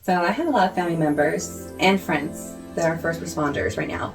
So I have a lot of family members and friends that are first responders right now.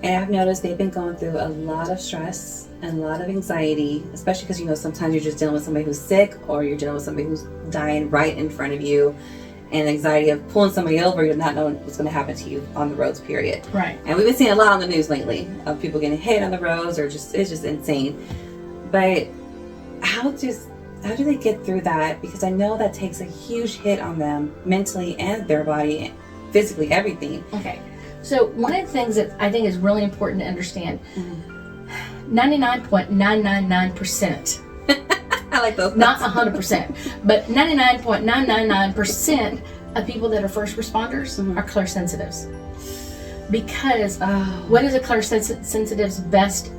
And I've noticed they've been going through a lot of stress and a lot of anxiety, especially because, you know, sometimes you're just dealing with somebody who's sick or you're dealing with somebody who's dying right in front of you. And anxiety of pulling somebody over, you're not knowing what's going to happen to you on the roads, period. Right. And we've been seeing a lot on the news lately of people getting hit on the roads, or just, it's just insane. But how do they get through that? Because I know that takes a huge hit on them mentally and their body, physically, everything. Okay. So one of the things that I think is really important to understand, 99.999%. I like those. Not 100%, but 99.999% of people that are first responders are clairsensitives. Because what is a clairsensitive's best,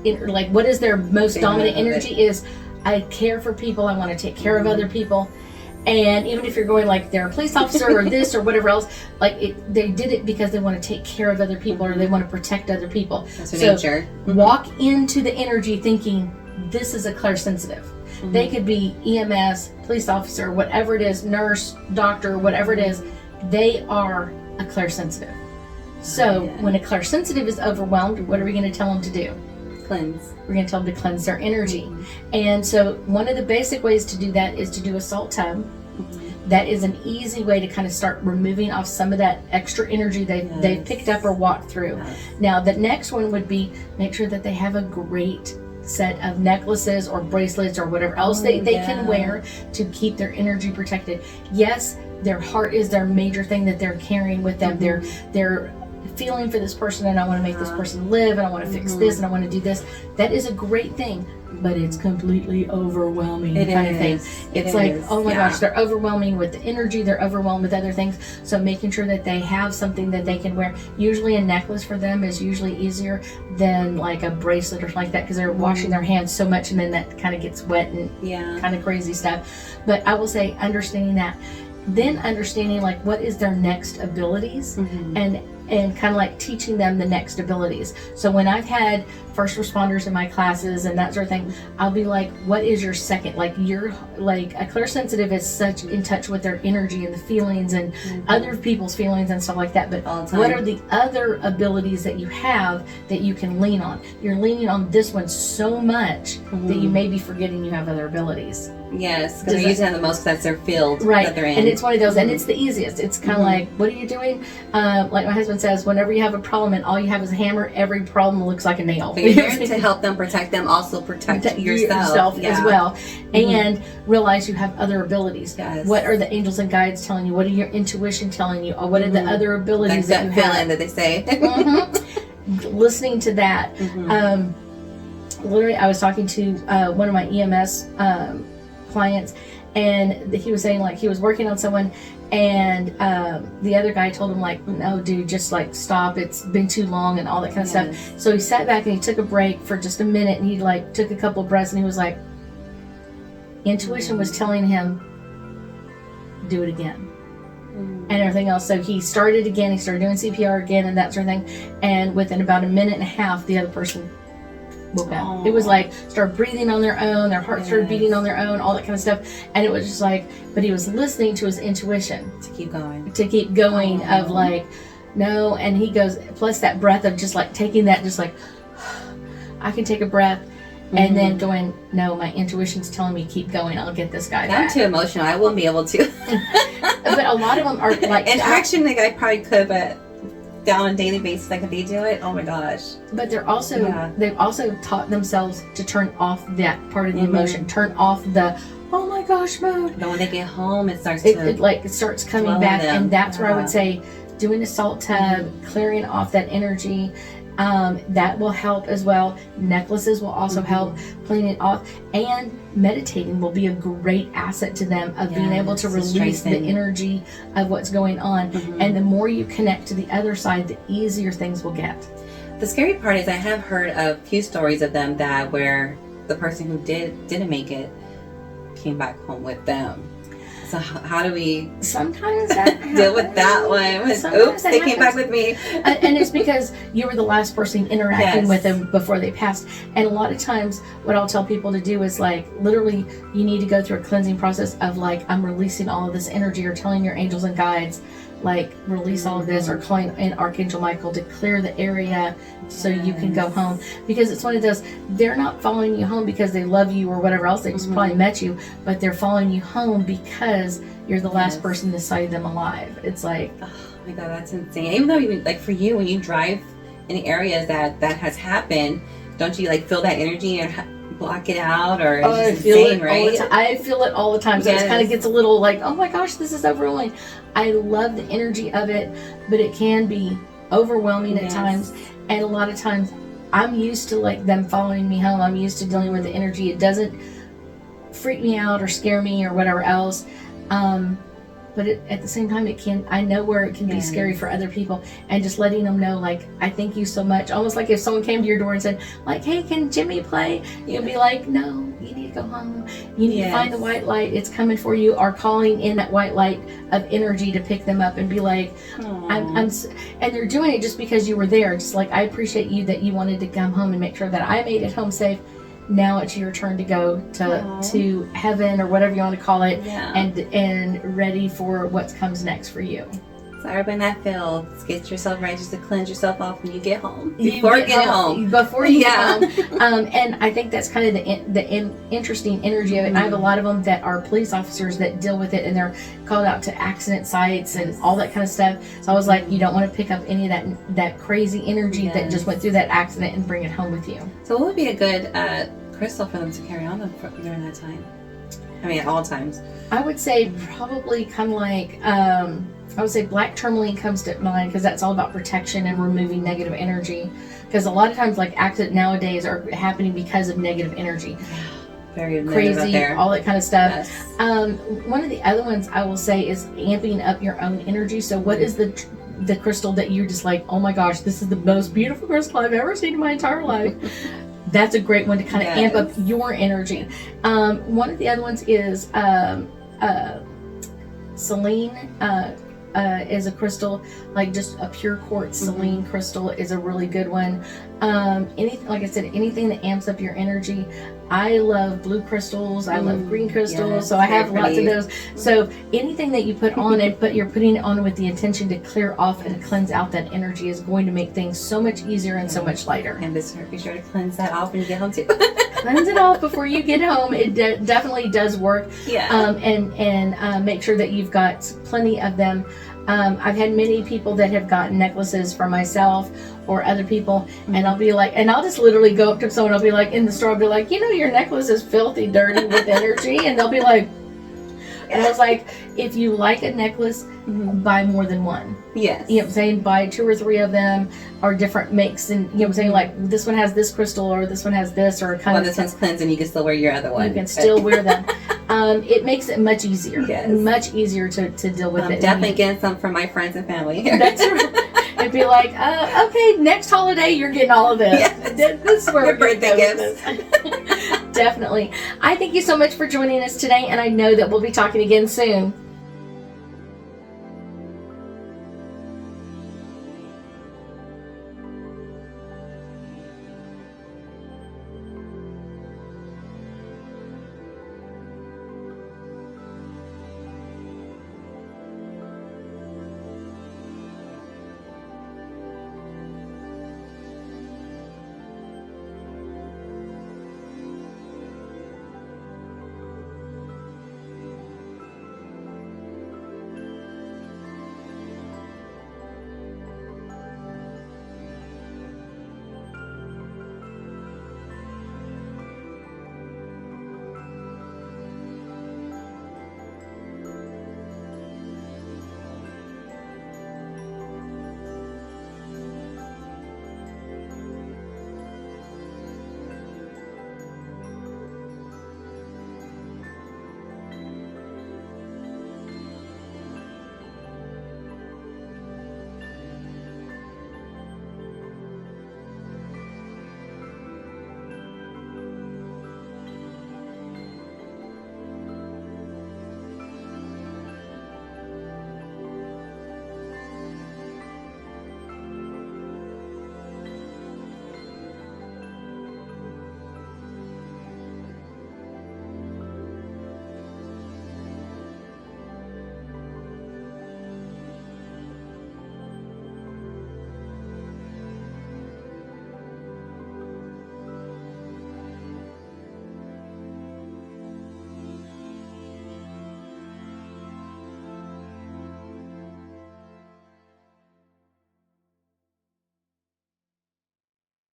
what is their most dominant energy is, I care for people, I want to take care of other people. And even if you're going like they're a police officer or this or whatever else, they did it because they want to take care of other people or they want to protect other people. That's their nature. Walk into the energy thinking, this is a clairsensitive. They could be EMS, police officer, whatever it is, nurse, doctor, whatever it is, they are a clairsensitive. So when a clairsensitive is overwhelmed, what are we going to tell them to do? Cleanse. We're going to tell them to cleanse their energy. And so one of the basic ways to do that is to do a salt tub. That is an easy way to kind of start removing off some of that extra energy they've picked up or walked through. Now the next one would be make sure that they have a great set of necklaces or bracelets or whatever else they can wear to keep their energy protected. Yes, their heart is their major thing that they're carrying with them. They're feeling for this person, and I want to make this person live, and I want to fix this, and I want to do this. That is a great thing, but it's completely overwhelming kind of thing. It's like, oh my gosh, they're overwhelming with the energy, they're overwhelmed with other things. So making sure that they have something that they can wear. Usually a necklace for them is usually easier than like a bracelet or something like that, because they're washing their hands so much, and then that kind of gets wet and kind of crazy stuff. But I will say understanding that, then understanding like what is their next abilities, and kind of like teaching them the next abilities. So when I've had first responders in my classes and that sort of thing, I'll be like, what is your second? Like you're like a clairsensitive is such in touch with their energy and the feelings and other people's feelings and stuff like that. But what are the other abilities that you have that you can lean on? You're leaning on this one so much that you may be forgetting you have other abilities. Yes, because they're using it the most because that's their field that they're in. And it's one of those, and it's the easiest. It's kind of like, what are you doing? Like my husband says, whenever you have a problem and all you have is a hammer, every problem looks like a nail. So you're here to help them protect them, also protect yourself as well, and realize you have other abilities. Yes. What are the angels and guides telling you? What are your intuition telling you? Or what are the other abilities that you have? That they say. Listening to that. Literally, I was talking to one of my EMS clients, and he was saying like he was working on someone, and the other guy told him like, no dude, just like stop, it's been too long and all that kind of stuff. So he sat back and he took a break for just a minute, and he like took a couple of breaths, and he was like, intuition was telling him do it again and everything else. So he started again, he started doing CPR again and that sort of thing, and within about a minute and a half the other person woke up. It was like started breathing on their own, their heart started beating on their own, all that kind of stuff. And it was just like, but he was listening to his intuition to keep going of like, no. And he goes, plus that breath of just like taking that, just like I can take a breath, and then going, no, my intuition's telling me keep going, I'll get this guy back. I'm too emotional, I won't be able to. But a lot of them are like, in action, like I probably could, but on a daily basis, like if they do it, oh my gosh. But they're also they've also taught themselves to turn off that part of the emotion, turn off the oh my gosh mode. But when they get home, it starts it starts coming back, and that's where I would say doing a salt tub, clearing off that energy, that will help as well. Necklaces will also help clean it off, and meditating will be a great asset to them of being able to release the energy of what's going on. And the more you connect to the other side, the easier things will get. The scary part is I have heard a few stories of them that where the person who didn't make it came back home with them. So how do we sometimes that deal with that one? Oops, they came back with me. And it's because you were the last person interacting with them before they passed. And a lot of times what I'll tell people to do is like, literally, you need to go through a cleansing process of like, I'm releasing all of this energy, or telling your angels and guides, like release all of this, or calling in Archangel Michael to clear the area so you can go home. Because it's one of those, they're not following you home because they love you or whatever else, they just probably met you, but they're following you home because you're the last person that saw them alive. It's like, oh my God, that's insane. Even though, even like for you, when you drive in areas that has happened, don't you like feel that energy and block it out, or I feel it all the time. I feel it all the time. So it kind of gets a little like, oh my gosh, this is overwhelming. I love the energy of it, but it can be overwhelming at times. And a lot of times I'm used to like them following me home. I'm used to dealing with the energy. It doesn't freak me out or scare me or whatever else. But at the same time, I know where it can be scary for other people, and just letting them know, like, I thank you so much. Almost like if someone came to your door and said, like, hey, can Jimmy play? You'd be like, no, you need to go home. You need to find the white light. It's coming for you. Or calling in that white light of energy to pick them up and be like, and they're doing it just because you were there. Just like, I appreciate you that you wanted to come home and make sure that I made it home safe. Now it's your turn to go to heaven, or whatever you want to call it, and ready for what comes next for you. So everybody in that field, get yourself ready just to cleanse yourself off when you get home. Before you get home. And I think that's kind of the interesting energy of it. I have a lot of them that are police officers that deal with it, and they're called out to accident sites and all that kind of stuff. So I was like, you don't want to pick up any of that crazy energy that just went through that accident and bring it home with you. So what would be a good crystal for them to carry on during that time? I mean, at all times. I would say probably kind of like, I would say black tourmaline comes to mind, because that's all about protection and removing negative energy. Because a lot of times, like, accidents nowadays are happening because of negative energy. Very crazy, all that kind of stuff. Yes. One of the other ones I will say is amping up your own energy. So what is the crystal that you're just like, oh my gosh, this is the most beautiful crystal I've ever seen in my entire life? That's a great one to kind of amp up your energy. One of the other ones is Selene. Is a crystal, like just a pure quartz Selene crystal is a really good one. Anything, like I said, anything that amps up your energy. I love blue crystals. I love green crystals. So I have lots of those. So anything that you put on it, but you're putting it on with the intention to clear off and cleanse out that energy, is going to make things so much easier and so much lighter. And be sure to cleanse that off when you get home too. Cleanse it off before you get home. It definitely does work. And make sure that you've got plenty of them. I've had many people that have gotten necklaces for myself or other people, and I'll be like, and I'll just literally go up to someone, I'll be like, in the store, I'll be like, you know, your necklace is filthy dirty with energy, and they'll be like, and I was like, if you like a necklace, buy more than one. Yes. You know what I'm saying? Buy 2 or 3 of them, or different makes, and you know what I'm saying? Like, this one has this crystal, or this one has this, or kind of. This one's cleansing, you can still wear your other one. You can still wear them. It makes it much easier. Much easier to deal with it. I'm definitely getting some from my friends and family. That's right. It'd be like, okay, next holiday you're getting all of this. This is where your birthday gifts. Definitely. I thank you so much for joining us today, and I know that we'll be talking again soon.